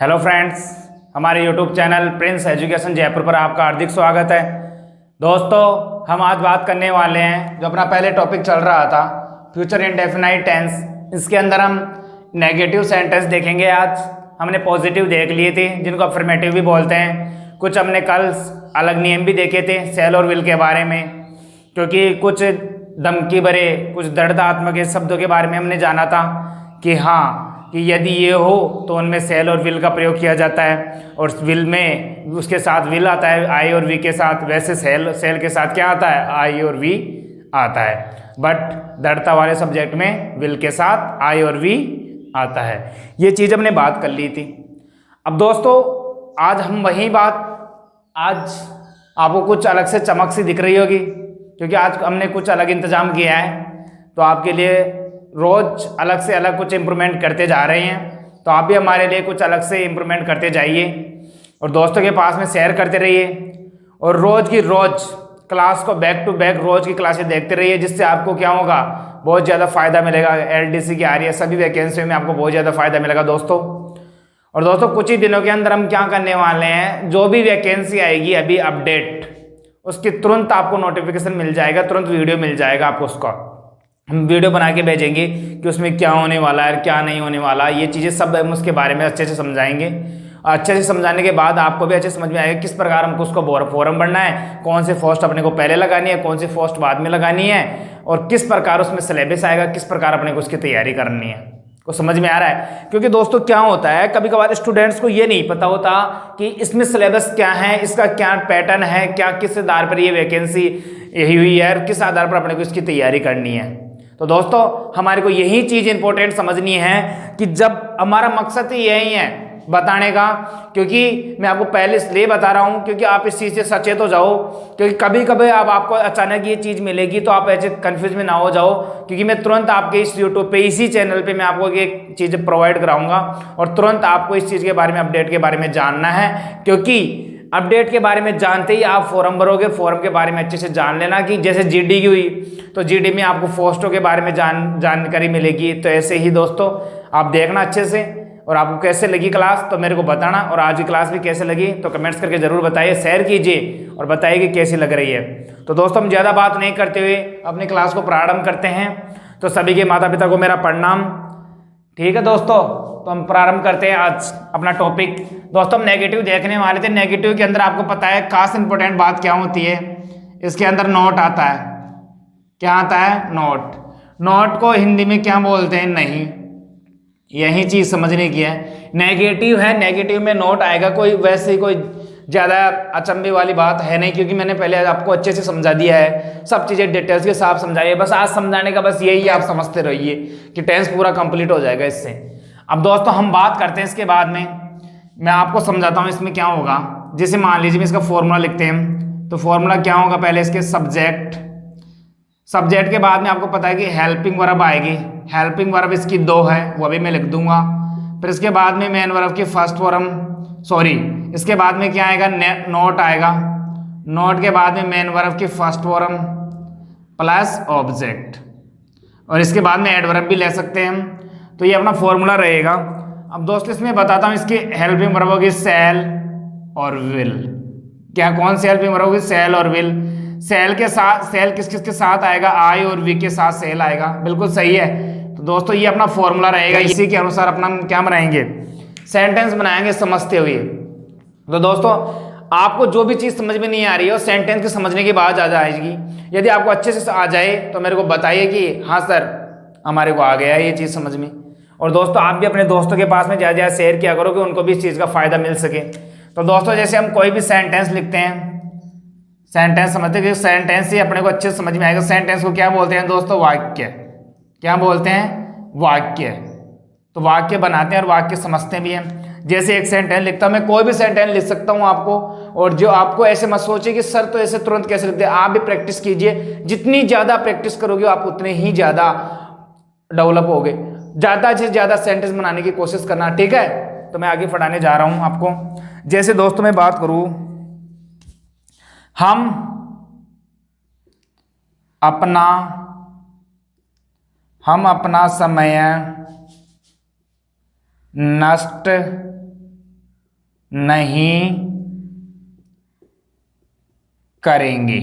Hello friends, हमारे YouTube channel Prince education Jaipur पर आपका हार्दिक स्वागत है। दोस्तों, हम आज बात करने वाले हैं जो अपना पहले टॉपिक चल रहा था फ्यूचर इंडेफिनाइट टेंस। इसके अंदर हम नेगेटिव सेंटेंस देखेंगे। आज हमने पॉजिटिव देख लिए थे जिनको अफर्मेटिव भी बोलते हैं। कुछ हमने कल अलग नियम भी देखे थे सेल और विल के बारे में, क्योंकि कुछ धमकी भरे कुछ दर्दात्मक शब्दों के बारे में हमने जाना था कि हाँ कि यदि ये हो तो उनमें सेल और विल का प्रयोग किया जाता है, और विल में उसके साथ विल आता है आई और वी के साथ। वैसे सेल के साथ क्या आता है, आई और वी आता है, बट दृढ़ता वाले सब्जेक्ट में विल के साथ आई और वी आता है। ये चीज़ हमने बात कर ली थी। अब दोस्तों, आज हम वही बात, आज आपको कुछ अलग से चमक सी दिख रही होगी, क्योंकि आज हमने कुछ अलग इंतजाम किया है। तो आपके लिए रोज अलग से अलग कुछ इम्प्रूवमेंट करते जा रहे हैं, तो आप भी हमारे लिए कुछ अलग से इम्प्रूवमेंट करते जाइए और दोस्तों के पास में शेयर करते रहिए। और रोज़ की रोज़ क्लास को बैक टू बैक रोज़ की क्लासेस देखते रहिए, जिससे आपको क्या होगा, बहुत ज़्यादा फायदा मिलेगा। एलडीसी की आ रही है सभी वैकेंसी में, आपको बहुत ज़्यादा फायदा मिलेगा दोस्तों। और दोस्तों, कुछ ही दिनों के अंदर हम क्या करने वाले हैं, जो भी वैकेंसी आएगी अभी अपडेट, उसकी तुरंत आपको नोटिफिकेशन मिल जाएगा, तुरंत वीडियो मिल जाएगा आपको। उसका हम वीडियो बना के भेजेंगे कि उसमें क्या होने वाला है, क्या नहीं होने वाला, ये चीज़ें सब हम उसके बारे में अच्छे से समझाएंगे। अच्छे से समझाने के बाद आपको भी अच्छे समझ में आएगा किस प्रकार हमको उसको फॉर्म भरना है, कौन से पोस्ट अपने को पहले लगानी है, कौन सी पोस्ट बाद में लगानी है, और किस प्रकार उसमें सिलेबस आएगा, किस प्रकार अपने को उसकी तैयारी करनी है। को समझ में आ रहा है? क्योंकि दोस्तों क्या होता है, कभी कभार स्टूडेंट्स को ये नहीं पता होता कि इसमें सिलेबस क्या है, इसका क्या पैटर्न है, क्या किस आधार पर ये वैकेंसी यही हुई है, और किस आधार पर अपने को इसकी तैयारी करनी है। तो दोस्तों, हमारे को यही चीज इंपॉर्टेंट समझनी है कि जब हमारा मकसद ही यही है बताने का, क्योंकि मैं आपको पहले इसलिए बता रहा हूं क्योंकि आप इस चीज से सचेत हो जाओ, क्योंकि कभी कभी अब आपको अचानक ये चीज मिलेगी तो आप ऐसे कंफ्यूज में ना हो जाओ। क्योंकि मैं तुरंत आपके इस यूट्यूब पे, इसी चैनल पे मैं आपको एक चीज प्रोवाइड कराऊंगा, और तुरंत आपको इस चीज के बारे में, अपडेट के बारे में जानना है। क्योंकि अपडेट के बारे में जानते ही आप फॉर्म भरोगे, फॉर्म के बारे में अच्छे से जान लेना कि जैसे जीडी की हुई तो जीडी में आपको पोस्टों के बारे में जानकारी मिलेगी। तो ऐसे ही दोस्तों आप देखना अच्छे से, और आपको कैसे लगी क्लास तो मेरे को बताना, और आज की क्लास भी कैसे लगी तो कमेंट्स करके जरूर बताइए, शेयर कीजिए और बताइए कि कैसी लग रही है। तो दोस्तों, हम ज़्यादा बात नहीं करते हुए अपनी क्लास को प्रारंभ करते हैं। तो सभी के माता पिता को मेरा प्रणाम। ठीक है दोस्तों, तो हम प्रारंभ करते हैं आज अपना टॉपिक। दोस्तों, हम नेगेटिव देखने वाले थे। नेगेटिव के अंदर आपको पता है खास इंपॉर्टेंट बात क्या होती है, इसके अंदर नोट आता है। क्या आता है? नोट। नोट को हिंदी में क्या बोलते हैं? नहीं। यही चीज समझने की है। नेगेटिव है, नेगेटिव में नोट आएगा, कोई वैसे कोई ज़्यादा अचंभे वाली बात है नहीं, क्योंकि मैंने पहले आपको अच्छे से समझा दिया है, सब चीज़ें डिटेल्स के साथ समझाई है। बस आज समझाने का बस यही आप समझते रहिए कि टेंस पूरा कंप्लीट हो जाएगा इससे। अब दोस्तों, हम बात करते हैं इसके बाद में, मैं आपको समझाता हूँ इसमें क्या होगा। जैसे मान लीजिए मैं इसका फॉर्मूला लिखते हैं, तो फॉर्मूला क्या होगा, पहले इसके सब्जेक्ट, सब्जेक्ट के बाद में आपको पता है कि हेल्पिंग वर्ब आएगी। हेल्पिंग वर्ब इसकी 2 है, वो भी मैं लिख दूंगा। फिर इसके बाद में मेन वर्ब की फर्स्ट फॉर्म, इसके बाद में क्या आएगा, नोट आएगा। नोट के बाद में मेन वर्ब की फर्स्ट फॉर्म प्लस ऑब्जेक्ट, और इसके बाद में एडवर्ब भी ले सकते हैं हम। तो ये अपना फॉर्मूला रहेगा। अब दोस्तों, इसमें बताता हूँ इसकी हेल्पिंग वर्ब होगी सेल और विल। क्या, कौन सी हेल्पिंग वर्ब होगी? सेल और विल। सेल के साथ, सेल किस किस के साथ आएगा? आई और वी के साथ सेल आएगा। बिल्कुल सही है। तो दोस्तों, ये अपना फॉर्मूला रहेगा, इसी के अनुसार अपना क्या बनाएंगे, सेंटेंस बनाएंगे समझते हुए। तो दोस्तों, आपको जो भी चीज समझ में नहीं आ रही है, सेंटेंस के समझने के बाद आ जाएगी। यदि आपको अच्छे से आ जाए तो मेरे को बताइए कि हाँ सर, हमारे को आ गया ये चीज समझ में। और दोस्तों, आप भी अपने दोस्तों के पास में ज़्यादा ज़्यादा शेयर किया करो कि उनको भी इस चीज़ का फायदा मिल सके। तो दोस्तों, जैसे हम कोई भी सेंटेंस लिखते हैं, सेंटेंस समझते हैं कि सेंटेंस ही अपने को अच्छे से समझ में आएगा। सेंटेंस को क्या बोलते हैं दोस्तों? वाक्य। क्या बोलते हैं? वाक्य। तो वाक्य बनाते हैं और वाक्य समझते भी हैं। जैसे एक सेंटेंस लिखता हूं मैं, कोई भी सेंटेंस लिख सकता हूं आपको, और जो आपको ऐसे मत सोचिए कि सर तो ऐसे तुरंत कैसे लिखते हैं। आप भी प्रैक्टिस कीजिए, जितनी ज्यादा प्रैक्टिस करोगे आप उतने ही ज्यादा डेवलप होगे। ज्यादा से ज्यादा सेंटेंस बनाने की कोशिश करना, ठीक है? तो मैं आगे पढ़ाने जा रहा हूं आपको। जैसे दोस्तों मैं बात करूं, हम अपना समय नष्ट नहीं करेंगे।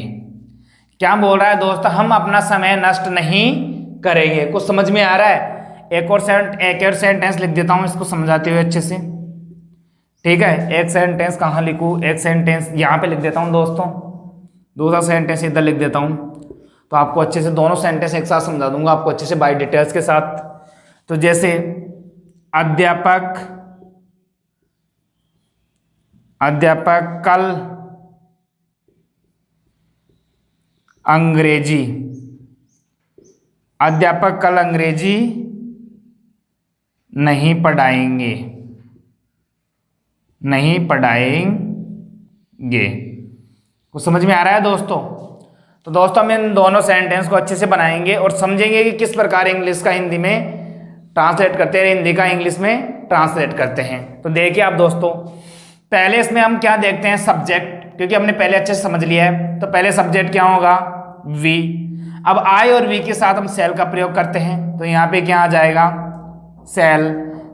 क्या बोल रहा है दोस्तों, हम अपना समय नष्ट नहीं करेंगे। कुछ समझ में आ रहा है? एक और सेंटेंस लिख देता हूं इसको समझाते हुए अच्छे से, ठीक है। एक सेंटेंस कहाँ लिखूं, एक सेंटेंस यहाँ पे लिख देता हूं दोस्तों, दूसरा सेंटेंस इधर लिख देता हूं, तो आपको अच्छे से दोनों सेंटेंस एक साथ समझा दूंगा आपको अच्छे से बाय डिटेल्स के साथ। तो जैसे अध्यापक कल अंग्रेजी, अध्यापक कल अंग्रेजी नहीं पढ़ाएंगे, कुछ समझ में आ रहा है दोस्तों? तो दोस्तों हम इन दोनों सेंटेंस को अच्छे से बनाएंगे और समझेंगे कि किस प्रकार इंग्लिश का हिंदी में ट्रांसलेट करते हैं, हिंदी का इंग्लिश में ट्रांसलेट करते हैं। तो देखिए आप दोस्तों, पहले इसमें हम क्या देखते हैं, सब्जेक्ट, क्योंकि हमने पहले अच्छे से समझ लिया है। तो पहले सब्जेक्ट क्या होगा, वी। अब आई और वी के साथ हम सेल का प्रयोग करते हैं, तो यहाँ पे क्या आ जाएगा, सेल।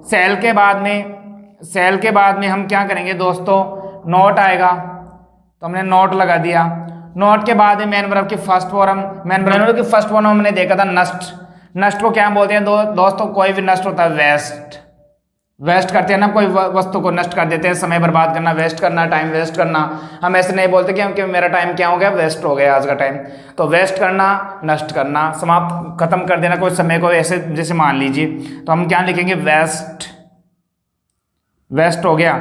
सेल के बाद में हम क्या करेंगे दोस्तों, नोट आएगा, तो हमने नोट लगा दिया। नोट के बाद में मेन वर्ब की फर्स्ट फॉर्म, मेन वर्ब की फर्स्ट फॉर्म हमने देखा था नष्ट। नष्ट को क्या बोलते हैं दोस्तों, कोई भी नष्ट होता है वेस्ट करते हैं ना, कोई वस्तु को नष्ट कर देते हैं, समय बर्बाद करना, वेस्ट करना, टाइम वेस्ट करना। हम ऐसे नहीं बोलते कि मेरा टाइम क्या हो गया, वेस्ट हो गया आज का टाइम। तो वेस्ट करना, नष्ट करना, समाप्त, खत्म कर देना कोई समय को, ऐसे जैसे मान लीजिए। तो हम क्या लिखेंगे, वेस्ट हो गया।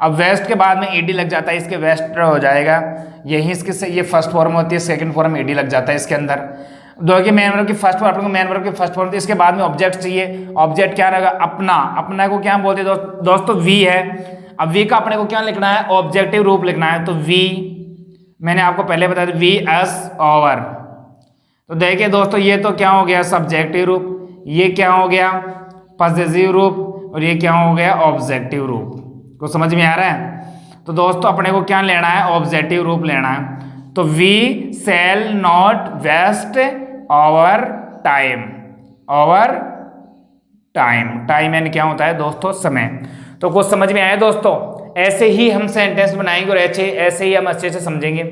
अब वेस्ट के बाद में ईडी लग जाता है, इसके वेस्ट हो जाएगा, यही इसके ये फर्स्ट फॉर्म होती है, सेकंड फॉर्म ईडी लग जाता है इसके अंदर। दो की मेन वर्ब की फर्स्ट फॉर्म, मेन वर्ब की फर्स्ट फॉर्म, इसके बाद में ऑब्जेक्ट चाहिए। ऑब्जेक्ट क्या रहेगा, अपना को क्या बोलते हैं दोस्तों, वी है। अब वी का अपने को क्या लिखना है, ऑब्जेक्टिव रूप लिखना है। तो वी मैंने आपको पहले बताया था, वी एस ओवर। तो देखिए दोस्तों, ये तो क्या हो गया, सब्जेक्टिव रूप, ये क्या हो गया, पॉसेसिव रूप, और ये क्या हो गया, ऑब्जेक्टिव रूप। को समझ में आ रहा है? तो दोस्तों अपने को क्या लेना है, ऑब्जेक्टिव रूप लेना है। तो we shall not waste our time, time यानी क्या होता है दोस्तों, समय। तो कुछ समझ में आया दोस्तों? ऐसे ही हम सेंटेंस बनाएंगे और ऐसे ही हम अच्छे से समझेंगे।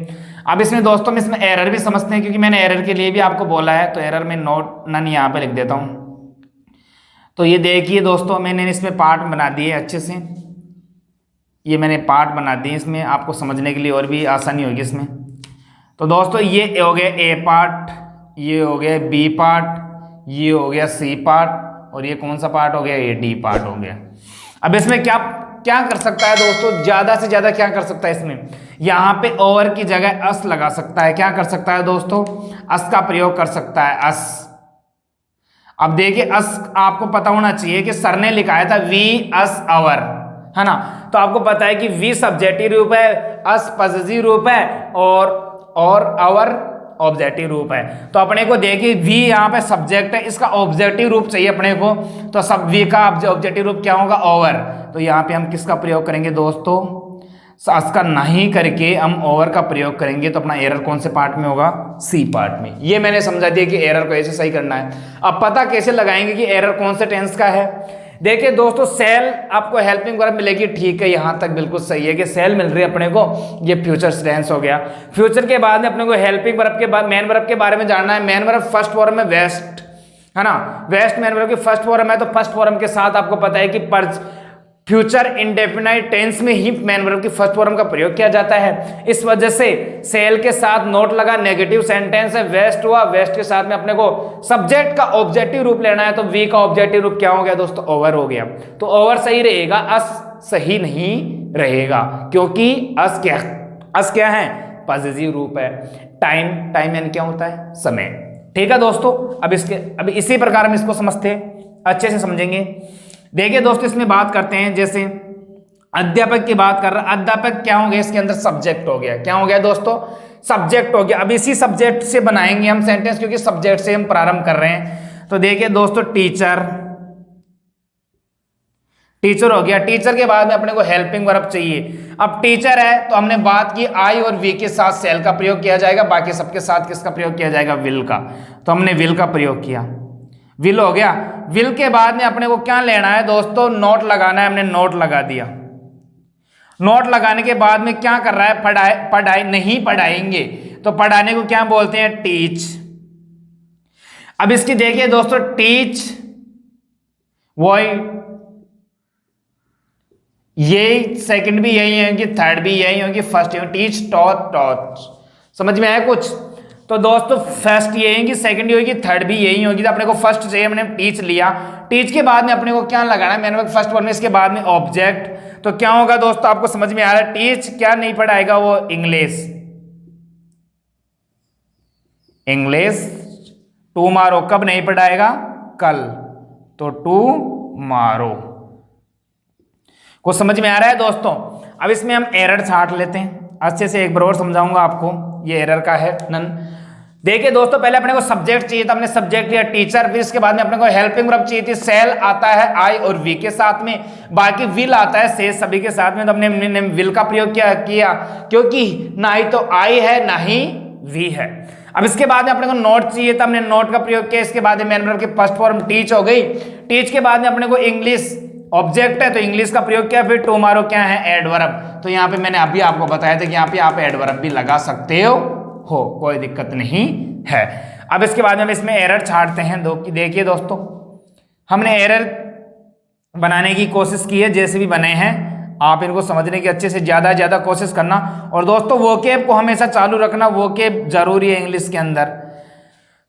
अब इसमें दोस्तों हम इसमें एरर भी समझते हैं, क्योंकि मैंने एरर के लिए भी आपको बोला है। तो एरर में नन यहाँ पे लिख देता हूँ। तो ये देखिए दोस्तों, मैंने इसमें पार्ट बना दिए अच्छे से, ये मैंने पार्ट बना दिए इसमें, आपको समझने के लिए और भी आसानी होगी इसमें। तो दोस्तों ये हो गया ए पार्ट, ये हो गया बी पार्ट, ये हो गया सी पार्ट, और ये कौन सा पार्ट हो गया, ये डी पार्ट हो गया। अब इसमें क्या कर सकता है दोस्तों, ज्यादा से ज्यादा क्या कर सकता है इसमें, यहाँ पे ओवर की जगह अस लगा सकता है। क्या कर सकता है दोस्तों, अस का प्रयोग कर सकता है, अस। अब देखिए अस आपको पता होना चाहिए कि सर ने लिखाया था वी अस अवर, है ना। तो आपको पता है कि वी सब्जेक्टिव रूप है, अस पॉसेसिव रूप है, और अवर ऑब्जेक्टिव रूप है। तो अपने को देखिए वी यहाँ पे सब्जेक्ट है, इसका ऑब्जेक्टिव रूप चाहिए अपने को। तो सब वी का ऑब्जेक्टिव रूप क्या होगा, ओवर। तो यहाँ पे हम किसका प्रयोग करेंगे दोस्तों, अस का नहीं करके हम ओवर का प्रयोग करेंगे। तो अपना एरर कौन से पार्ट में होगा, सी पार्ट में। ये मैंने समझा दिया कि एरर को ऐसे सही करना है। अब पता कैसे लगाएंगे कि एरर कौन से टेंस का है। देखिए दोस्तों, सेल आपको हेल्पिंग वर्ब मिलेगी, ठीक है, यहां तक बिल्कुल सही है कि सेल मिल रही है अपने को, ये फ्यूचर टेंस हो गया। फ्यूचर के बाद में अपने को हेल्पिंग वर्ब के बाद मेन वर्ब के बारे में जानना है। मेन वर्ब फर्स्ट फॉर्म में वेस्ट, है ना, वेस्ट मेन वर्ब की फर्स्ट फॉर्म है। तो फर्स्ट फॉर्म के साथ आपको पता है कि फ्यूचर इंडेफिनाइट टेंस में ही मेन वर्ब की फर्स्ट फॉर्म का प्रयोग किया जाता है। इस वजह से सेल के साथ नोट लगा, नेगेटिव सेंटेंस है, वेस्ट हुआ, वेस्ट के साथ में अपने को सब्जेक्ट का ऑब्जेक्टिव रूप लेना है। तो वी का ऑब्जेक्टिव रूप क्या हो गया दोस्तों, ओवर हो गया। तो ओवर सही रहेगा, अस सही नहीं रहेगा, क्योंकि अस क्या है, पॉसेसिव रूप है। टाइम यानी क्या होता है, समय। ठीक है दोस्तों, अब इसी प्रकार हम इसको समझते हैं, अच्छे से समझेंगे। देखिए दोस्तों, इसमें बात करते हैं, जैसे अध्यापक की बात कर रहा है, अध्यापक क्या हो गया, इसके अंदर सब्जेक्ट हो गया। क्या हो गया दोस्तों, सब्जेक्ट हो गया। अब इसी सब्जेक्ट से बनाएंगे हम सेंटेंस, क्योंकि सब्जेक्ट से हम प्रारंभ कर रहे हैं। तो देखिए दोस्तों, टीचर हो गया। टीचर के बाद में अपने को हेल्पिंग वर्ब चाहिए। अब टीचर है तो हमने बात की आई और वी के साथ सेल का प्रयोग किया जाएगा, बाकी सबके साथ किसका प्रयोग किया जाएगा, विल का। तो हमने विल का प्रयोग किया, विल हो गया। विल के बाद में अपने को क्या लेना है दोस्तों, नोट लगाना है, हमने नोट लगा दिया। नोट लगाने के बाद में क्या कर रहा है, पढ़ाई नहीं पढ़ाएंगे, तो पढ़ाने को क्या बोलते हैं, टीच। अब इसकी देखिए दोस्तों, टीच वही, ये सेकंड भी यही होगी, थर्ड भी यही होगी, फर्स्ट यही, टीच टॉट टॉट। समझ में आया कुछ? तो दोस्तों फर्स्ट ये होगी, सेकंड ये होगी, थर्ड भी यही होगी। तो अपने को फर्स्ट चाहिए, हमने टीच लिया। टीच के बाद में अपने को क्या लगाना है, मैंने फर्स्ट वन में, इसके बाद में ऑब्जेक्ट। तो क्या होगा दोस्तों, आपको समझ में आ रहा है? टीच क्या नहीं पढ़ाएगा वो, इंग्लिश। इंग्लिश टुमारो कब नहीं पढ़ाएगा, कल। तो टुमारो को समझ में आ रहा है दोस्तों। अब इसमें हम एरर छांट लेते हैं अच्छे से, एक बार और समझाऊंगा आपको। ये एरर का है नन। देखिए दोस्तों, पहले अपने को सब्जेक्ट चाहिए था, हमने सब्जेक्ट लिया टीचर। फिर इसके बाद में अपने को हेल्पिंग वर्ब चाहिए थी, सेल आता है आई और वी के साथ में, बाकी विल आता है से सभी के साथ में। तो हमने विल का प्रयोग किया क्योंकि ना ही तो आई है ना ही वी है। अब इसके बाद में अपने को नोट चाहिए था, हमने नोट का प्रयोग किया। इसके बाद में मेन वर्ब की फर्स्ट फॉर्म टीच हो गई। टीच के बाद में अपने को इंग्लिश ऑब्जेक्ट है, तो इंग्लिश का प्रयोग किया। फिर टुमारो क्या है, एडवर्ब। तो यहाँ पे मैंने अभी आपको बताया था कि यहाँ पे आप एडवर्ब भी लगा सकते हो, कोई दिक्कत नहीं है। अब इसके बाद में हम इसमें एरर छाड़ते हैं। देखिए दोस्तों, हमने एरर बनाने की कोशिश की है, जैसे भी बने हैं आप इनको समझने की अच्छे से ज्यादा कोशिश करना। और दोस्तों वोकेब को हमेशा चालू रखना, वोकेब जरूरी है इंग्लिश के अंदर।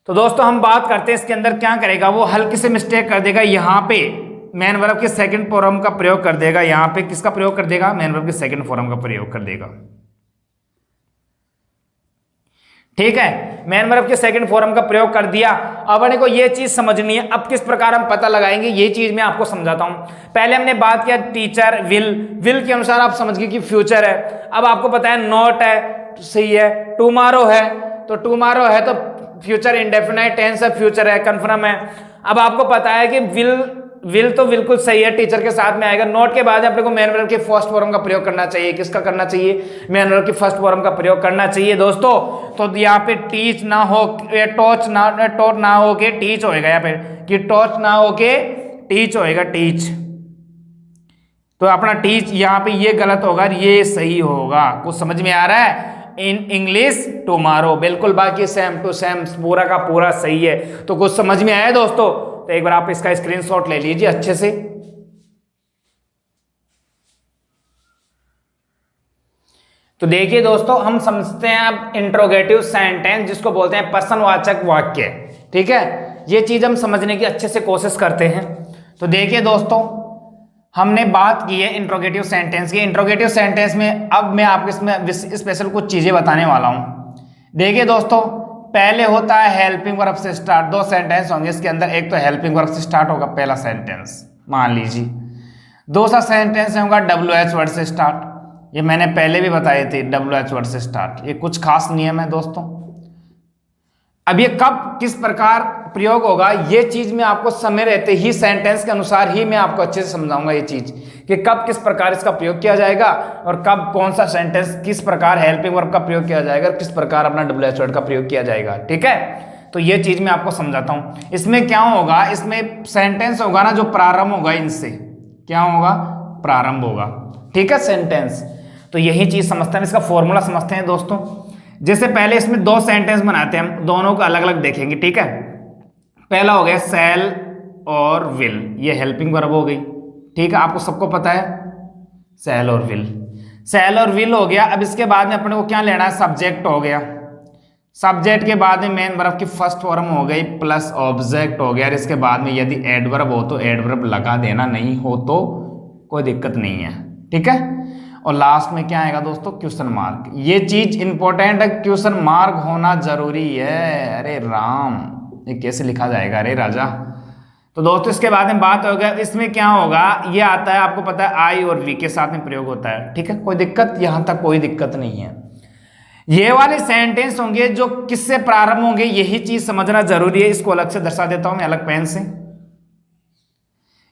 तो दोस्तों हम बात करते हैं इसके अंदर क्या करेगा, वो हल्की से मिस्टेक कर देगा। यहाँ पे मेन वर्ब के सेकंड फॉर्म का प्रयोग कर देगा। यहाँ पे किसका प्रयोग कर देगा, मेन वर्ब के सेकंड फॉर्म का प्रयोग कर देगा। ठीक है, मेन वर्ब के सेकंड फॉर्म का प्रयोग कर दिया। अब अपने को ये चीज समझनी है, अब किस प्रकार हम पता लगाएंगे ये चीज मैं आपको समझाता हूं। पहले हमने बात किया टीचर, विल के अनुसार आप समझ गए कि फ्यूचर है। अब आपको पता है नॉट है, सही है, टुमारो है, तो टुमारो है तो फ्यूचर इंडेफिनाइट टेंस है, फ्यूचर है, कंफर्म है। अब आपको पता है कि विल तो बिल्कुल सही है, टीचर के साथ में आएगा। नोट के बाद अपने को मेन वर्ब के फर्स्ट फॉर्म का प्रयोग करना चाहिए। किसका करना चाहिए, मेन वर्ब की फर्स्ट फॉर्म का प्रयोग करना चाहिए दोस्तों। तो यहाँ पे टीच ना हो, टॉच ना हो के टीच होएगा, यहाँ पे कि टॉच ना हो के टीच होएगा, टीच। तो अपना टीच यहाँ पे ये गलत होगा, ये सही होगा। कुछ समझ में आ रहा है? इन इंग्लिश टुमारो, बिल्कुल बाकी सेम टू सेम पूरा का पूरा सही है। तो कुछ समझ में आया दोस्तों? तो एक बार आप इसका स्क्रीनशॉट ले लीजिए अच्छे से। तो देखिए दोस्तों, हम समझते हैं अब इंट्रोगेटिव सेंटेंस, जिसको बोलते हैं प्रश्नवाचक वाक्य। ठीक है, ये चीज हम समझने की अच्छे से कोशिश करते हैं। तो देखिए दोस्तों, हमने बात की है इंट्रोगेटिव सेंटेंस की। इंट्रोगेटिव सेंटेंस में अब मैं आपको इसमें स्पेशल कुछ चीजें बताने वाला हूं। देखिए दोस्तों, पहले होता है हेल्पिंग वर्ब से स्टार्ट। दो सेंटेंस होंगे इसके अंदर, एक तो हेल्पिंग वर्ब से स्टार्ट होगा पहला सेंटेंस, मान लीजिए। दूसरा सेंटेंस होगा WH वर्ड से स्टार्ट। ये मैंने पहले भी बताए थे, WH वर्ड से स्टार्ट। ये कुछ खास नियम है दोस्तों। अब ये कब किस प्रकार प्रयोग होगा, ये चीज मैं आपको समय रहते ही सेंटेंस के अनुसार ही मैं आपको अच्छे से समझाऊंगा ये चीज, कि कब किस प्रकार इसका प्रयोग किया जाएगा और कब कौन सा सेंटेंस किस प्रकार हेल्पिंग वर्ब का प्रयोग किया जाएगा और किस प्रकार अपना WH वर्ड का प्रयोग किया जाएगा। ठीक है, तो ये चीज मैं आपको समझाता हूं। इसमें क्या होगा, इसमें सेंटेंस होगा ना जो प्रारंभ होगा, इनसे क्या होगा, प्रारंभ होगा। ठीक है, सेंटेंस। तो यही चीज समझते हैं, इसका फॉर्मूला समझते हैं दोस्तों। जैसे पहले इसमें दो सेंटेंस बनाते हैं, हम दोनों को अलग अलग देखेंगे। ठीक है, पहला हो गया सेल और विल, ये हेल्पिंग वर्ब हो गई। ठीक है, आपको सबको पता है सेल और विल, सेल और विल हो गया। अब इसके बाद में अपने को क्या लेना है, सब्जेक्ट हो गया। सब्जेक्ट के बाद में मेन वर्ब की फर्स्ट फॉर्म हो गई प्लस ऑब्जेक्ट हो गया। और इसके बाद में यदि एडवर्ब हो तो एडवर्ब लगा देना, नहीं हो तो कोई दिक्कत नहीं है। ठीक है, और लास्ट में क्या आएगा दोस्तों, क्वेश्चन मार्क। ये चीज इंपॉर्टेंट है, क्वेश्चन मार्क होना जरूरी है। अरे राम, ये कैसे लिखा जाएगा, अरे राजा। तो दोस्तों इसके बाद में बात हो गया, इसमें क्या होगा, ये आता है आपको पता है आई और वी के साथ में प्रयोग होता है। ठीक है, कोई दिक्कत, यहां तक कोई दिक्कत नहीं है। ये वाले सेंटेंस होंगे जो किससे प्रारंभ होंगे, यही चीज समझना जरूरी है। इसको अलग से दर्शा देता हूं मैं, अलग पेन से।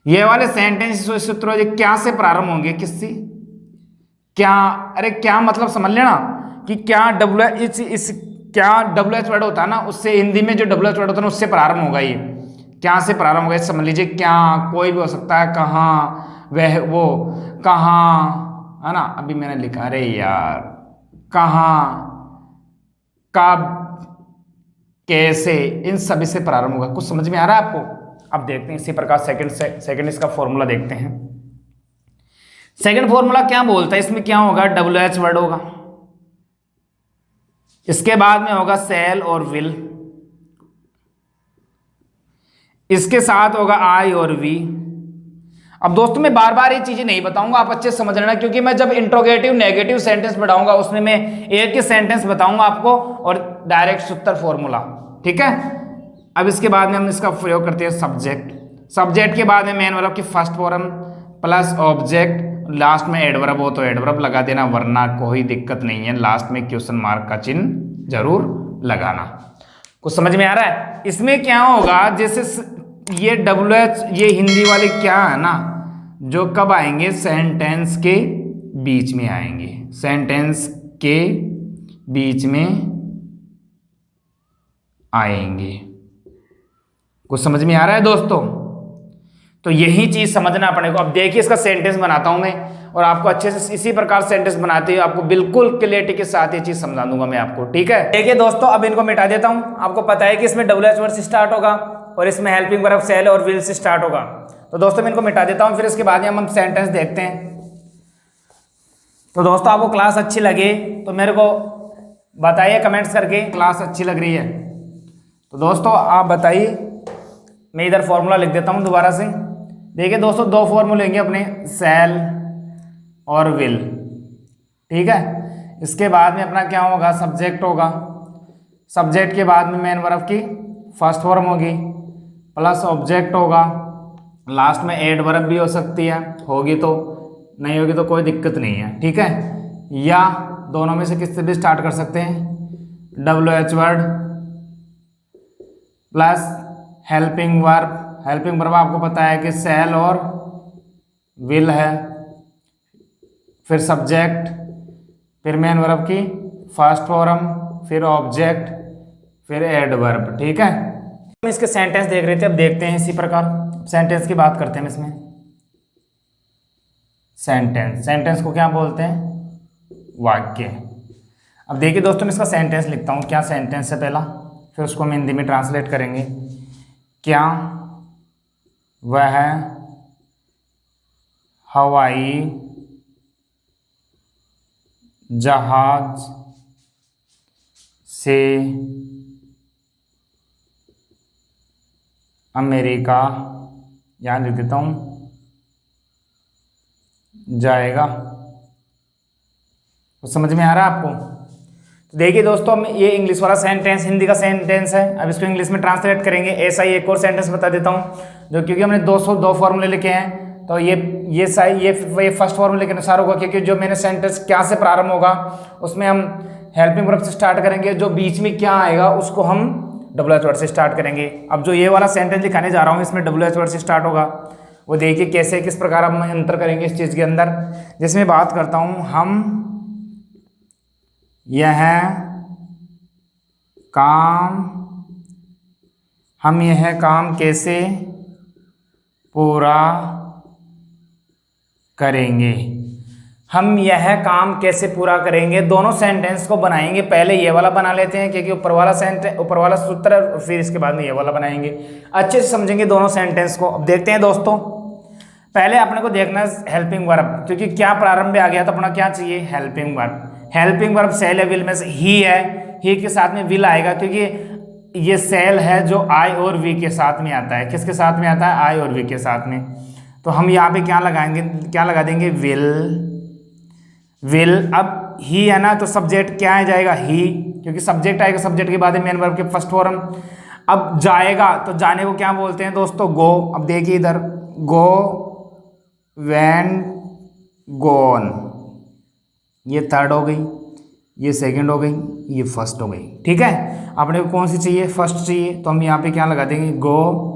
ये वाले सेंटेंस सूत्रों क्या से प्रारंभ होंगे, किससे, क्या, अरे क्या मतलब समझ लेना कि क्या क्या WH वर्ड होता है ना, उससे हिंदी में जो WH वर्ड होता है ना, उससे प्रारंभ होगा। ये क्या से प्रारंभ होगा, समझ लीजिए। क्या कोई भी हो सकता है, कहाँ, वह, वो, कहाँ, है ना। अभी मैंने लिखा, अरे यार कहाँ, कब, कैसे, इन सभी से प्रारंभ होगा। कुछ समझ में आ रहा है आपको? अब देखते हैं इसी प्रकार सेकंड इसका फॉर्मूला देखते हैं। सेकंड फॉर्मूला क्या बोलता है, इसमें क्या होगा, WH वर्ड होगा, इसके बाद में होगा सेल और विल, इसके साथ होगा आई और वी। अब दोस्तों मैं बार बार ये चीजें नहीं बताऊंगा, आप अच्छे से समझ लेना, क्योंकि मैं जब इंट्रोगेटिव नेगेटिव सेंटेंस पढ़ाऊंगा उसमें मैं एक ही सेंटेंस बताऊंगा आपको और डायरेक्ट सूत्र फॉर्मूला, ठीक है। अब इसके बाद में हम इसका प्रयोग करते हैं सब्जेक्ट। सब्जेक्ट के बाद में मेन वर्ब की first form plus object, last में एडवर्ब हो तो एडवर्ब लगा देना, वरना कोई दिक्कत नहीं है, लास्ट में क्वेश्चन मार्क का चिन्ह जरूर लगाना। कुछ समझ में आ रहा है? इसमें क्या होगा, जैसे ये WH ये हिंदी वाले क्या है ना, जो कब आएंगे, सेंटेंस के बीच में आएंगे, सेंटेंस के बीच में आएंगे। कुछ समझ में आ रहा है दोस्तों? तो यही चीज समझना पड़ेगा। अब देखिए इसका सेंटेंस बनाता हूं मैं और आपको अच्छे से इसी प्रकार सेंटेंस बनाते हुए आपको बिल्कुल क्लियरिटी के साथ ये चीज समझा दूंगा मैं आपको, ठीक है। देखिए दोस्तों अब इनको मिटा देता हूं। आपको पता है कि इसमें WH वर्ड से स्टार्ट होगा और इसमें हेल्पिंग वर्ब सेल और विल से स्टार्ट होगा। तो दोस्तों मैं इनको मिटा देता हूं, फिर इसके बाद हम सेंटेंस देखते हैं। तो दोस्तों आपको क्लास अच्छी लगे तो मेरे को बताइए कमेंट्स करके, क्लास अच्छी लग रही है तो दोस्तों आप बताइए। मैं इधर फॉर्मूला लिख देता हूं दोबारा से। देखिए दोस्तों दो फॉर्मूले होंगे अपने, सेल और विल, ठीक है। इसके बाद में अपना क्या होगा, सब्जेक्ट होगा, सब्जेक्ट के बाद में मेन वर्ब की फर्स्ट फॉर्म होगी प्लस ऑब्जेक्ट होगा, लास्ट में एडवर्ब भी हो सकती है, होगी तो, नहीं होगी तो कोई दिक्कत नहीं है, ठीक है। या दोनों में से किससे भी स्टार्ट कर सकते हैं, WH word plus helping verb. Helping verb आपको पता है कि सेल और विल है, फिर सब्जेक्ट, फिर मेन वर्ब की फर्स्ट फॉर्म, फिर ऑब्जेक्ट, फिर एडवर्ब, ठीक है। हम इसके सेंटेंस देख रहे थे, अब देखते हैं इसी प्रकार सेंटेंस की बात करते हैं इसमें। सेंटेंस को क्या बोलते हैं, वाक्य। अब देखिए दोस्तों मैं इसका सेंटेंस लिखता हूँ। क्या सेंटेंस है पहला, फिर उसको हम हिंदी में ट्रांसलेट करेंगे। क्या वह हवाई जहाज से अमेरिका, यहाँ लिख देता हूँ, जाएगा। तो समझ में आ रहा है आपको? तो देखिए दोस्तों हम ये इंग्लिश वाला सेंटेंस हिंदी का सेंटेंस है, अब इसको इंग्लिश में ट्रांसलेट करेंगे। ऐसा ही एक और सेंटेंस बता देता हूँ, जो क्योंकि हमने 202 फॉर्मूले लिखे हैं तो ये फर्स्ट फॉर्मूले के अनुसार होगा, क्योंकि जो मैंने सेंटेंस क्या से प्रारंभ होगा उसमें हम हेल्पिंग वर्ब से स्टार्ट करेंगे, जो बीच में क्या आएगा उसको हम WH वर्ड से स्टार्ट करेंगे। अब जो ये वाला सेंटेंस दिखाने जा रहा हूँ इसमें WH वर्ड से स्टार्ट होगा, वो देखिए कैसे किस प्रकार हम अंतर करेंगे इस चीज़ के अंदर। जिसमें बात करता हूँ, हम यह काम कैसे पूरा करेंगे। हम यह काम कैसे पूरा करेंगे, दोनों सेंटेंस को बनाएंगे। पहले ये वाला बना लेते हैं क्योंकि ऊपर वाला सूत्र है, फिर इसके बाद में ये वाला बनाएंगे। अच्छे से समझेंगे दोनों सेंटेंस को। अब देखते हैं दोस्तों, पहले अपने को देखना है हेल्पिंग वर्ब, क्योंकि क्या प्रारंभ में आ गया तो अपना क्या चाहिए, helping verb. Helping verb shall या विल में से ही है, ही के साथ में विल आएगा, क्योंकि ये सेल है जो आई और वी के साथ में आता है। किसके साथ में आता है, आई और वी के साथ में। तो हम यहाँ पे क्या लगा देंगे, विल। अब ही है ना, तो सब्जेक्ट क्या आ जाएगा, ही, क्योंकि सब्जेक्ट आएगा, सब्जेक्ट के बाद मेन वर्ब के फर्स्ट फॉर्म। अब जाएगा तो जाने को क्या बोलते हैं दोस्तों, गो। अब देखिए इधर, गो, वेंट, गोन, ये थर्ड हो गई, ये सेकंड हो गई, ये फर्स्ट हो गई, ठीक है। अपने को कौन सी चाहिए, फर्स्ट चाहिए, तो हम यहाँ पे क्या लगा देंगे, गो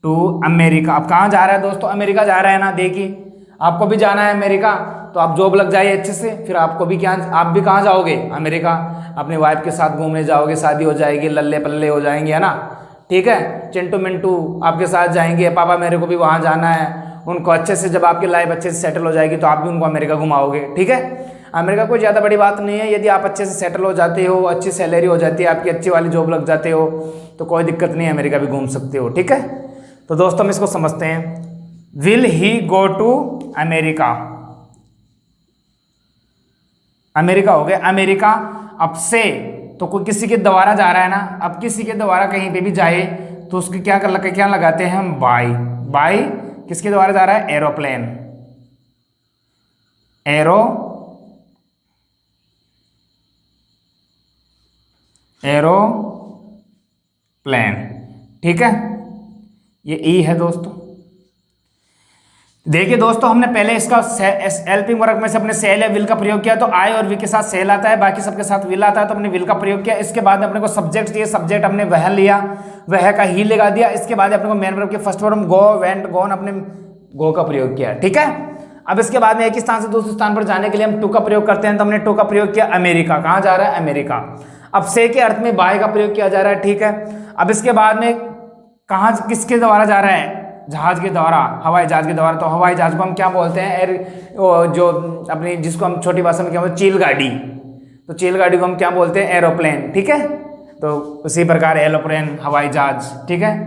टू अमेरिका। अब कहाँ जा रहा है दोस्तों, अमेरिका जा रहा है ना। देखिए आपको भी जाना है अमेरिका, तो आप जॉब लग जाइए अच्छे से, फिर आपको भी आप भी कहाँ जाओगे, अमेरिका। अपनी वाइफ के साथ घूमने जाओगे, शादी हो जाएगी, लल्ले पल्ले हो जाएंगे, है ना, ठीक है। चिंटू मिंटू आपके साथ जाएंगे, पापा मेरे को भी वहाँ जाना है, उनको अच्छे से, जब आपकी लाइफ अच्छे से सेटल हो जाएगी तो आप भी उनको अमेरिका घुमाओगे। ठीक है, अमेरिका कोई ज़्यादा बड़ी बात नहीं है। यदि आप अच्छे से सेटल हो जाते हो, अच्छी सैलरी हो जाती है, आपकी अच्छी वाली जॉब लग जाते हो, तो कोई दिक्कत नहीं है, अमेरिका भी घूम सकते हो। ठीक है, तो दोस्तों हम इसको समझते हैं। Will he go to America, America हो गया। अमेरिका अब से तो कोई किसी के द्वारा जा रहा है ना, अब किसी के द्वारा कहीं पे भी जाए तो उसकी क्या लगाते हैं हम, बाय। बाय किसके द्वारा जा रहा है, एरोप्लेन, एरोप्लेन। ठीक है, ये ई है दोस्तों। देखिए दोस्तों, हमने पहले इसका हेल्पिंग वर्ब में से अपने सेल या विल का प्रयोग किया, तो आई और वी के साथ सेल आता है, बाकी सबके साथ विल आता है, तो हमने विल का प्रयोग किया। इसके बाद में अपने को सब्जेक्ट चाहिए, सब्जेक्ट हमने वह लिया, वह का ही लगा दिया। इसके बाद अपने को मेन वर्ब के फर्स्ट फॉर्म गो, वेंट, गोन, अपने गो का प्रयोग किया। ठीक है, अब इसके बाद में एक स्थान से दूसरे स्थान पर जाने के लिए हम टू का प्रयोग करते हैं, तो हमने टू का प्रयोग किया। अमेरिका, कहाँ जा रहा है, अमेरिका। अब से के अर्थ में बाय का प्रयोग किया जा रहा है। ठीक है, अब इसके बाद में कहाँ, किसके द्वारा जा रहा है, जहाज के द्वारा, हवाई जहाज के द्वारा। तो हवाई जहाज को हम क्या बोलते हैं, जो अपनी, जिसको हम छोटी भाषा में क्या बोलते हैं, चील गाड़ी। तो चील गाड़ी को हम क्या बोलते हैं, एरोप्लेन। ठीक है, तो उसी प्रकार एरोप्लेन, हवाई जहाज। ठीक है,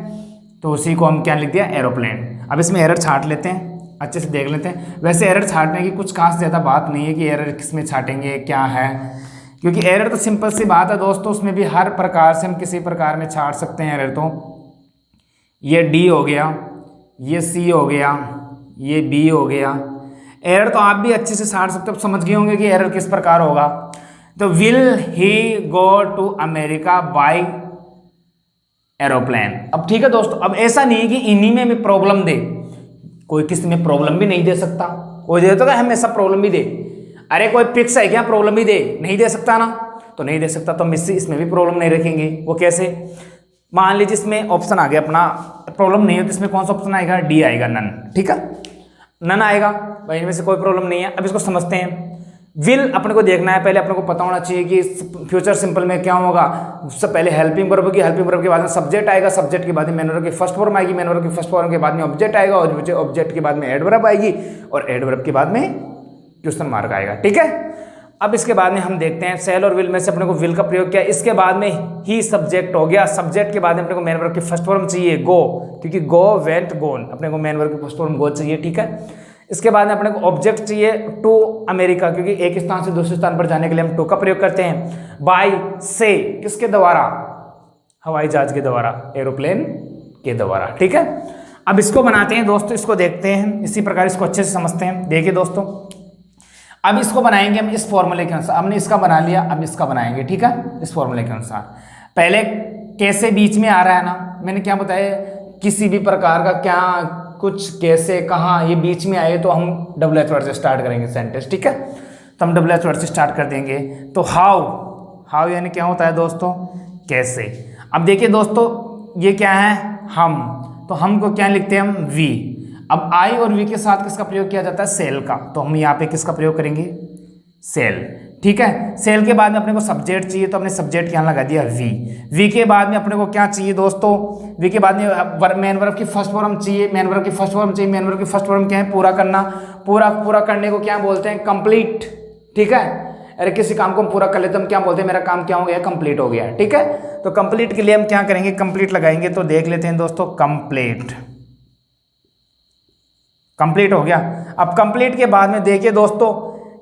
तो उसी को हम क्या लिख दिया, एरोप्लेन। अब इसमें एरर छांट लेते हैं, अच्छे से देख लेते हैं। वैसे एरर छांटने की कुछ खास ज़्यादा बात नहीं है कि एरर किस में छाटेंगे, क्या है, क्योंकि एरर तो सिंपल सी बात है दोस्तों, उसमें भी हर प्रकार से हम किसी प्रकार में छाट सकते हैं एरर। तो ये डी हो गया, ये सी हो गया, ये बी हो गया। एरर तो आप भी अच्छे से छाट सकते हो, समझ गए होंगे कि एरर किस प्रकार होगा। तो will he go to America by aeroplane. अब ठीक है दोस्तों, अब ऐसा नहीं है कि इन्हीं में भी प्रॉब्लम दे, कोई किसी में प्रॉब्लम भी नहीं दे सकता। कोई दे तो हमेशा प्रॉब्लम भी दे, अरे कोई फिक्स है क्या, प्रॉब्लम भी दे, नहीं दे सकता ना, तो नहीं दे सकता, तो हम इसमें भी प्रॉब्लम नहीं रखेंगे। वो कैसे, मान लीजिए इसमें ऑप्शन आ गया अपना, प्रॉब्लम नहीं होती, इसमें कौन सा ऑप्शन आएगा, डी आएगा, नन। ठीक है, नन आएगा भाई, इनमें से कोई प्रॉब्लम नहीं है। अब इसको समझते हैं। विल अपने को देखना है, पहले अपने को पता होना चाहिए कि फ्यूचर सिंपल में क्या होगा। उससे पहले हेल्पिंग वर्ब की, हेल्पिंग वर्ब के बाद में सब्जेक्ट आएगा, सब्जेक्ट के बाद में मेन वर्ब की फर्स्ट फॉर्म आएगी, मेन वर्ब की फर्स्ट फॉर्म के बाद में ऑब्जेक्ट आएगा, और ऑब्जेक्ट के बाद में एडवर्ब आएगी, और एडवर्ब के बाद में क्वेश्चन मार्क आएगा। ठीक है, अब इसके बाद में हम देखते हैं सेल और विल में से अपने को विल का प्रयोग किया। इसके बाद में ही सब्जेक्ट हो गया, सब्जेक्ट के बाद में अपने को मेन वर्ब की फर्स्ट फॉर्म चाहिए, गो, क्योंकि गो, वेंट, गोन, अपने को मेन वर्ब की फर्स्ट फॉर्म गो चाहिए। ठीक है, इसके बाद में अपने को ऑब्जेक्ट चाहिए टू अमेरिका, क्योंकि एक स्थान से दूसरे स्थान पर जाने के लिए हम टू का प्रयोग करते हैं। बाय से किसके द्वारा, हवाई जहाज के द्वारा, एरोप्लेन के द्वारा। ठीक है, अब इसको बनाते हैं दोस्तों, इसको देखते हैं, इसी प्रकार इसको अच्छे से समझते हैं। देखिए दोस्तों, अब इसको बनाएंगे हम इस फॉर्मूले के अनुसार। हमने इसका बना लिया, अब इसका बनाएंगे। ठीक है, इस फॉर्मूले के अनुसार। पहले कैसे बीच में आ रहा है ना, मैंने क्या बताया, किसी भी प्रकार का क्या, कुछ, कैसे, कहाँ, ये बीच में आए तो हम डबल एच वर्ड से स्टार्ट करेंगे सेंटेंस। ठीक है, तो हम डबल एच वर्ड से स्टार्ट कर देंगे। तो हाउ, हाउ यानी क्या होता है दोस्तों, कैसे। अब देखिए दोस्तों, ये क्या है, हम, तो हम को क्या लिखते हैं हम, वी। अब आई और वी के साथ किसका प्रयोग किया जाता है, सेल का, तो हम यहाँ पे किसका प्रयोग करेंगे, सेल। ठीक है, सेल के बाद में अपने को सब्जेक्ट चाहिए, तो हमने सब्जेक्ट यहाँ लगा दिया वी। वी के बाद में अपने को क्या चाहिए दोस्तों, वी के बाद में मेन वर्ब की फर्स्ट फॉर्म चाहिए, मेन वर्ब की फर्स्ट फॉर्म चाहिए। मेन वर्ब की फर्स्ट फॉर्म क्या है, पूरा करना, पूरा करने को क्या बोलते हैं, कंप्लीट। ठीक है, अरे किसी काम को हम पूरा कर लेते तो हम क्या बोलते हैं, मेरा काम क्या हो गया, कंप्लीट हो गया। ठीक है, तो कंप्लीट के लिए हम क्या करेंगे, कंप्लीट लगाएंगे। तो देख लेते हैं दोस्तों, कंप्लीट, कंप्लीट हो गया। अब कंप्लीट के बाद में देखिए दोस्तों,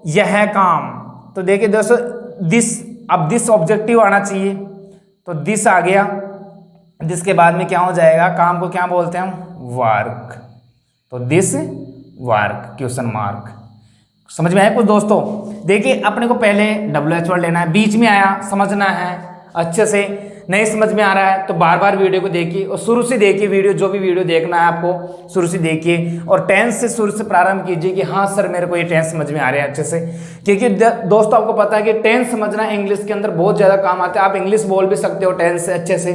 यह काम, तो देखिए दोस्तों, दिस, अब दिस ऑब्जेक्टिव आना चाहिए, तो दिस आ गया। दिस के बाद में क्या हो जाएगा, काम को क्या बोलते हैं हम, वर्क, तो दिस वर्क, क्वेश्चन मार्क। समझ में आया कुछ दोस्तों। देखिए अपने को पहले डबल एच वर्ड लेना है, बीच में आया समझना है अच्छे से, नहीं समझ में आ रहा है तो बार बार वीडियो को देखिए और शुरू से देखिए वीडियो, जो भी वीडियो देखना है आपको शुरू से देखिए और टेंस से शुरू से प्रारंभ कीजिए कि हाँ सर मेरे को ये टेंस समझ में आ रहा है अच्छे से। क्योंकि दोस्तों आपको पता है कि टेंस समझना इंग्लिश के अंदर बहुत ज़्यादा काम आता है, आप इंग्लिश बोल भी सकते हो टेंस से अच्छे से।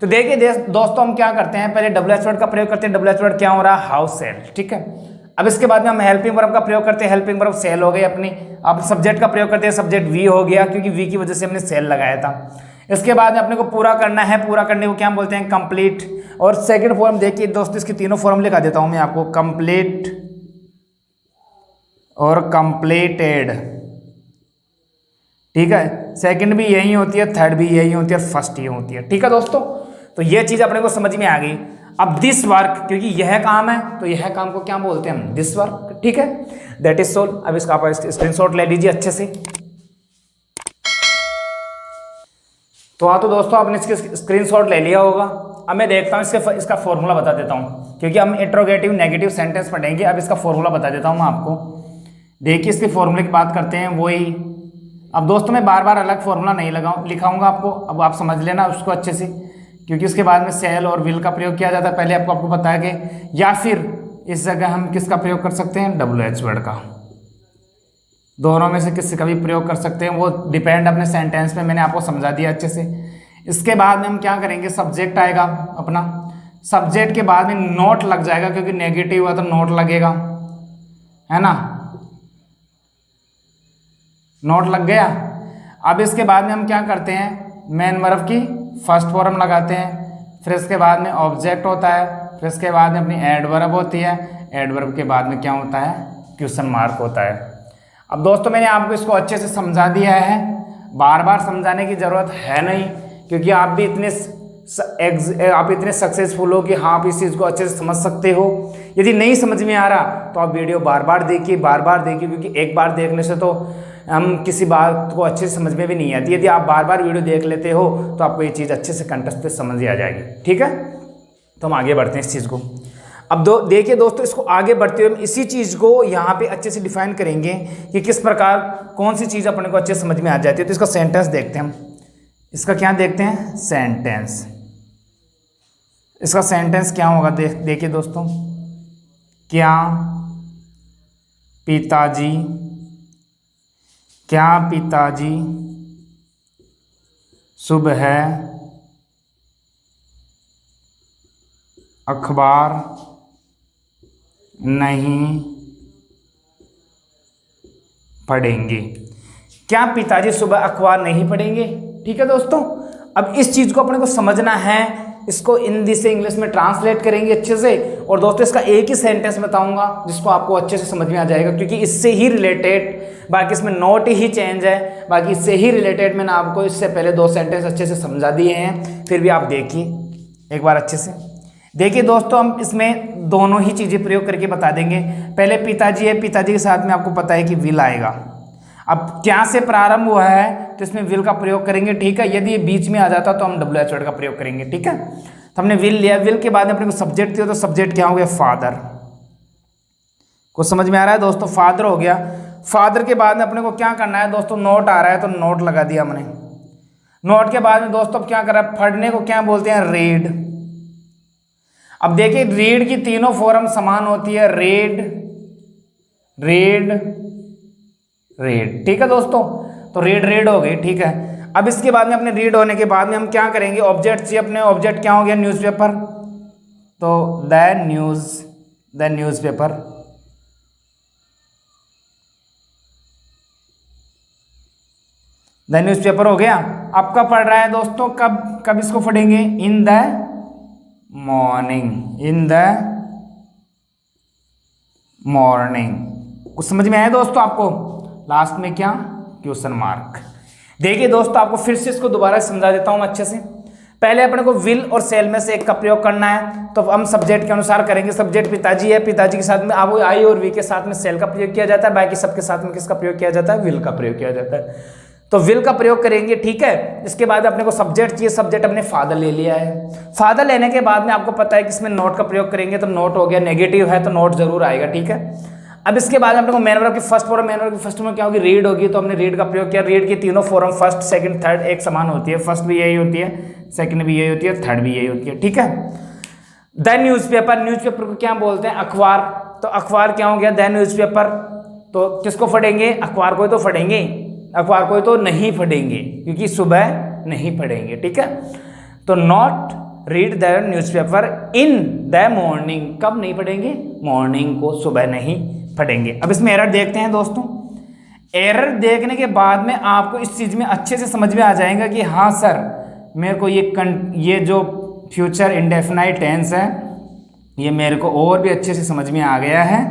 तो देखिए दोस्तों हम क्या करते हैं, पहले डबल एच वर्ड का प्रयोग करते हैं। डबल एच वर्ड क्या हो रहा है, हाउस सेल, ठीक है। अब इसके बाद में हम हेल्पिंग वर्ब का प्रयोग करते हैं, हेल्पिंग वर्ब सेल हो गई अपनी। अब सब्जेक्ट का प्रयोग करते हैं, सब्जेक्ट वी हो गया क्योंकि वी की वजह से हमने सेल लगाया था। इसके बाद में अपने को पूरा करना है, पूरा करने को क्या बोलते हैं, कंप्लीट। और सेकंड फॉर्म देखिए दोस्तों, इसकी तीनों फॉर्म लिखा देता हूं मैं आपको, कंप्लीट और कंप्लीटेड, ठीक है। सेकंड भी यही होती है, थर्ड भी यही होती है, फर्स्ट ये होती है, ठीक है दोस्तों। तो ये चीज अपने को समझ में आ गई। अब दिस वर्क, क्योंकि यह काम है तो यह काम को क्या बोलते हैं हम, दिस वर्क, ठीक है। That is shall. अब इसका आप स्क्रीनशॉट ले लीजिए अच्छे से। तो दोस्तों आपने इसके स्क्रीनशॉट ले लिया होगा। अब मैं देखता हूँ इसका फॉर्मूला बता देता हूँ, क्योंकि हम इंट्रोगेटिव नेगेटिव सेंटेंस पढ़ेंगे। अब इसका फॉर्मूला बता देता हूँ मैं आपको। देखिए इसके फॉर्मूले की बात करते हैं, वही। अब दोस्तों मैं बार बार अलग फॉर्मूला नहीं लिखाऊंगा आपको, अब आप समझ लेना उसको अच्छे से, क्योंकि उसके बाद में सेल और विल का प्रयोग किया जाता है। पहले आपको बताया कि, या फिर इस जगह हम किसका प्रयोग कर सकते हैं, WH वर्ड का। दोनों में से किसी का भी प्रयोग कर सकते हैं, वो डिपेंड अपने सेंटेंस में, मैंने आपको समझा दिया अच्छे से। इसके बाद में हम क्या करेंगे, सब्जेक्ट आएगा अपना। सब्जेक्ट के बाद में नोट लग जाएगा, क्योंकि नेगेटिव है तो नोट लगेगा, है ना, नोट लग गया। अब इसके बाद में हम क्या करते हैं, मेन वर्ब की फर्स्ट फॉर्म लगाते हैं, फिर इसके बाद में ऑब्जेक्ट होता है, फिर इसके बाद में अपनी एडवर्ब होती है, एडवर्ब के बाद में क्या होता है, क्वेश्चन मार्क होता है। अब दोस्तों मैंने आपको इसको अच्छे से समझा दिया है, बार बार समझाने की ज़रूरत है नहीं, क्योंकि आप भी इतने सक्सेसफुल हो कि हाँ आप इस चीज़ को अच्छे से समझ सकते हो। यदि नहीं समझ में आ रहा तो आप वीडियो बार बार देखिए, क्योंकि एक बार देखने से तो हम किसी बात को अच्छे से समझ में भी नहीं आती। यदि आप बार बार वीडियो देख लेते हो तो आपको ये चीज़ अच्छे से कंटेक्स्ट पे समझ ही आ जाएगी, ठीक है। तो हम आगे बढ़ते हैं इस चीज़ को। अब देखिए दोस्तों, इसको आगे बढ़ते हुए हम इसी चीज़ को यहाँ पे अच्छे से डिफाइन करेंगे कि किस प्रकार कौन सी चीज़ अपने को अच्छे से समझ में आ जाती है। तो इसका सेंटेंस देखते हैं हम। इसका क्या देखते हैं, सेंटेंस। इसका सेंटेंस क्या होगा, देखिए दोस्तों, क्या पिताजी सुबह अखबार नहीं पढ़ेंगे। क्या पिताजी सुबह अखबार नहीं पढ़ेंगे, ठीक है दोस्तों। अब इस चीज़ को अपने को समझना है, इसको हिंदी से इंग्लिश में ट्रांसलेट करेंगे अच्छे से। और दोस्तों इसका एक ही सेंटेंस बताऊंगा जिसको आपको अच्छे से समझ में आ जाएगा, क्योंकि इससे ही रिलेटेड, बाकी इसमें नोट ही चेंज है, बाकी इससे ही रिलेटेड मैंने आपको इससे पहले 2 सेंटेंस अच्छे से समझा दिए हैं। फिर भी आप देखिए एक बार अच्छे से। देखिए दोस्तों, हम इसमें दोनों ही चीज़ें प्रयोग करके बता देंगे। पहले पिताजी है, पिताजी के साथ में आपको पता है कि विल आएगा। अब क्या से प्रारंभ हुआ है तो इसमें विल का प्रयोग करेंगे, ठीक है। यदि ये बीच में आ जाता तो हम WH वर्ड का प्रयोग करेंगे, ठीक है। तो हमने विल लिया, विल के बाद अपने को सब्जेक्ट दिया, तो सब्जेक्ट क्या हो गया, फादर। कुछ समझ में आ रहा है दोस्तों, फादर हो गया। फादर के बाद में अपने को क्या करना है दोस्तों, नोट आ रहा है तो नोट लगा दिया हमने। नोट के बाद में दोस्तों अब क्या कर रहा है, पढ़ने को क्या बोलते हैं, रीड। अब देखिए रीड की तीनों फॉर्म समान होती है, रीड, ठीक है दोस्तों। तो रीड हो गई, ठीक है। अब इसके बाद में अपने रीड होने के बाद में हम क्या करेंगे, ऑब्जेक्ट चाहिए अपने। ऑब्जेक्ट क्या हो गया, न्यूज़पेपर। तो द न्यूज़पेपर। द न्यूज़पेपर हो गया। अब कब पढ़ रहा है दोस्तों, कब इसको पढ़ेंगे, इन द मॉर्निंग। कुछ समझ में आया दोस्तों आपको। लास्ट में क्या, क्वेश्चन मार्क। देखिए दोस्तों, आपको फिर से इसको दोबारा समझा देता हूं अच्छे से। पहले अपने को विल और सेल में से एक का प्रयोग करना है, तो हम सब्जेक्ट के अनुसार करेंगे। सब्जेक्ट पिताजी है, पिताजी के साथ में अब आई और वी के साथ में सेल का प्रयोग किया जाता है, बाकी सबके साथ में किसका प्रयोग किया जाता है, विल का प्रयोग किया जाता है। तो विल का प्रयोग करेंगे, ठीक है। इसके बाद अपने को सब्जेक्ट चाहिए, सब्जेक्ट अपने फादर ले लिया है। फादर लेने के बाद में आपको पता है कि इसमें नोट का प्रयोग करेंगे, तो नोट हो गया, नेगेटिव है तो नोट जरूर आएगा, ठीक है। अब इसके बाद अपने को मेन वर्ब की फर्स्ट फॉर्म, मेन वर्ब की फर्स्ट फॉर्म क्या होगी, रीड होगी। तो हमने रीड का प्रयोग किया। रीड की तीनों फॉर्म फर्स्ट, सेकंड, थर्ड एक समान होती है। फर्स्ट भी यही होती है, सेकंड भी यही होती है, थर्ड भी यही होती है, ठीक है। द न्यूज़पेपर, न्यूज़पेपर को क्या बोलते हैं, अखबार। तो अखबार क्या हो गया, द न्यूज़पेपर। तो किसको पढ़ेंगे, अखबार को ही तो पढ़ेंगे, अखबार को ही तो नहीं पढ़ेंगे, क्योंकि सुबह नहीं पढ़ेंगे, ठीक है। तो not read the newspaper in the morning. कब नहीं पढ़ेंगे, मॉर्निंग को, सुबह नहीं पढ़ेंगे। अब इसमें एरर देखते हैं दोस्तों। एरर देखने के बाद में आपको इस चीज़ में अच्छे से समझ में आ जाएगा कि हाँ सर, मेरे को ये जो फ्यूचर इंडेफिनाइट टेंस है ये मेरे को और भी अच्छे से समझ में आ गया है।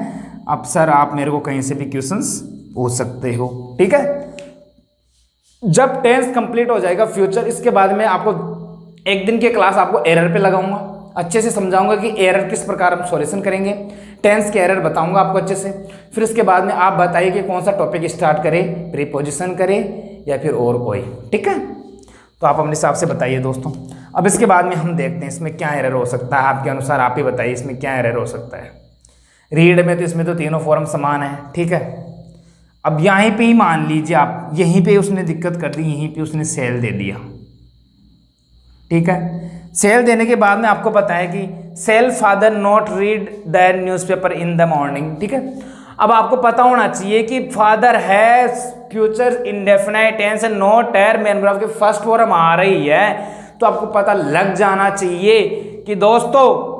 अब सर आप मेरे को कहीं से भी क्वेश्चंस पूछ सकते हो, ठीक है। जब टेंस कंप्लीट हो जाएगा फ्यूचर, इसके बाद में आपको एक दिन की क्लास आपको एरर पे लगाऊंगा, अच्छे से समझाऊंगा कि एरर किस प्रकार हम सॉल्यूशन करेंगे, टेंस के एरर बताऊंगा आपको अच्छे से। फिर इसके बाद में आप बताइए कि कौन सा टॉपिक स्टार्ट करें, प्रीपोजिशन करें या फिर और कोई, ठीक है। तो आप अपने हिसाब से बताइए दोस्तों। अब इसके बाद में हम देखते हैं इसमें क्या एरर हो सकता है, आपके अनुसार आप ही बताइए इसमें क्या एरर हो सकता है। रीड में तो इसमें तो तीनों फॉर्म समान है, ठीक है। अब यहीं पे ही मान लीजिए आप, यहीं पे उसने दिक्कत कर दी, यहीं पे उसने सेल दे दिया, ठीक है। सेल देने के बाद में आपको पता है कि shall father not read the newspaper in the morning, ठीक है। अब आपको पता होना चाहिए कि फादर है फ्यूचर इंडेफिनाइट टेंस, नॉट एर मेन वर्ब की फर्स्ट फॉर्म आ रही है, तो आपको पता लग जाना चाहिए कि दोस्तों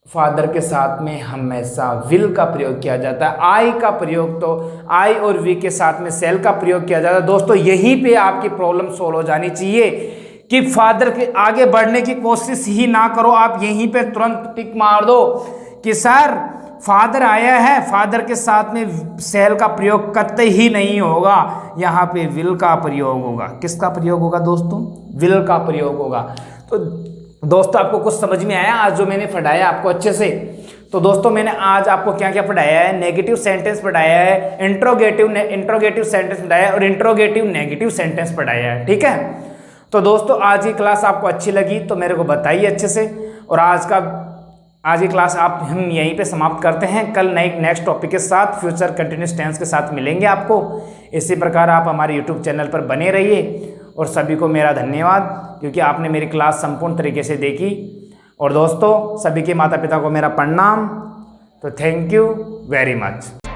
फादर के साथ में हमेशा विल का प्रयोग किया जाता है। आई का प्रयोग तो आई और वी के साथ में सेल का प्रयोग किया जाता है। दोस्तों यहीं पे आपकी प्रॉब्लम सोल्व हो जानी चाहिए कि फादर के आगे बढ़ने की कोशिश ही ना करो, आप यहीं पे तुरंत टिक मार दो कि सर फादर आया है, फादर के साथ में सेल का प्रयोग करते ही नहीं होगा, यहाँ पे विल का प्रयोग होगा। किसका प्रयोग होगा दोस्तों? विल का प्रयोग होगा। तो दोस्तों आपको कुछ समझ में आया आज जो मैंने पढ़ाया आपको अच्छे से? तो दोस्तों मैंने आज आपको क्या क्या पढ़ाया है, नेगेटिव सेंटेंस पढ़ाया है, इंट्रोगेटिव सेंटेंस पढ़ाया है और इंट्रोगेटिव नेगेटिव सेंटेंस पढ़ाया है, ठीक है। तो दोस्तों आज की क्लास आपको अच्छी लगी तो मेरे को बताइए अच्छे से, और आज की क्लास हम यहीं पे समाप्त करते हैं। कल नेक्स्ट टॉपिक के साथ फ्यूचर कंटिन्यूस टेंस के साथ मिलेंगे आपको। इसी प्रकार आप हमारे यूट्यूब चैनल पर बने रहिए, और सभी को मेरा धन्यवाद क्योंकि आपने मेरी क्लास संपूर्ण तरीके से देखी। और दोस्तों सभी के माता पिता को मेरा प्रणाम। तो थैंक यू वेरी मच।